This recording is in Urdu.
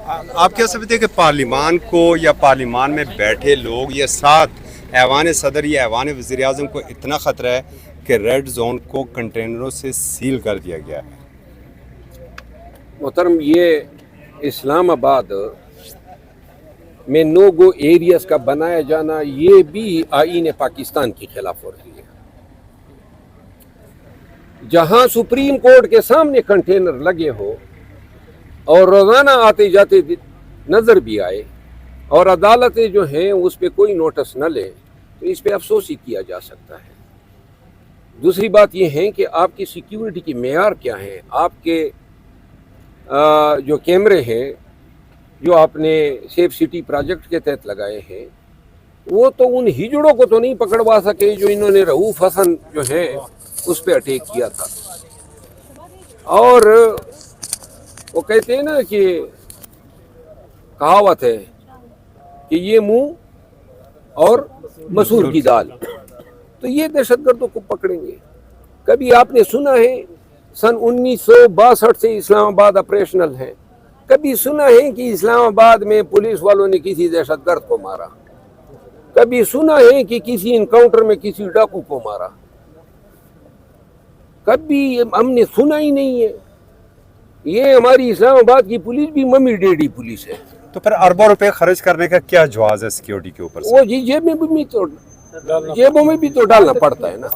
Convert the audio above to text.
آپ کیا سمجھتے ہیں کہ پارلیمان کو یا پارلیمان میں بیٹھے لوگ یا ساتھ ایوان صدر یا ایوان وزیر اعظم کو اتنا خطرہ ہے کہ ریڈ زون کو کنٹینروں سے سیل کر دیا گیا ہے؟ محترم، یہ اسلام آباد میں نو گو ایریاز کا بنایا جانا یہ بھی آئین پاکستان کی خلاف ورزی ہے۔ جہاں سپریم کورٹ کے سامنے کنٹینر لگے ہو اور روزانہ آتے جاتے نظر بھی آئے اور عدالتیں جو ہیں اس پہ کوئی نوٹس نہ لیں تو اس پہ افسوس ہی کیا جا سکتا ہے۔ دوسری بات یہ ہے کہ آپ کی سیکیورٹی کی معیار کیا ہیں؟ آپ کے جو کیمرے ہیں جو آپ نے سیف سٹی پروجیکٹ کے تحت لگائے ہیں وہ تو ان ہجڑوں کو تو نہیں پکڑوا سکے جو انہوں نے رؤوف حسن جو ہے اس پہ اٹیک کیا تھا۔ اور وہ کہتے ہیں نا کہ کہاوت ہے کہ یہ منہ اور مسور کی دال، تو یہ دہشت گردوں کو پکڑیں گے۔ کبھی آپ نے سنا ہے سن 1962 سے اسلام آباد آپریشنل ہے؟ کبھی سنا ہے کہ اسلام آباد میں پولیس والوں نے کسی دہشت گرد کو مارا؟ کبھی سنا ہے کہ کسی انکاؤنٹر میں کسی ڈاکو کو مارا؟ کبھی ہم نے سنا ہی نہیں ہے۔ یہ ہماری اسلام آباد کی پولیس بھی ممی ڈیڈی پولیس ہے۔ تو پھر اربوں روپے خرچ کرنے کا کیا جواز ہے سیکیورٹی کے اوپر سے؟ وہ جی جیبوں میں بھی تو ڈالنا پڑتا ہے نا۔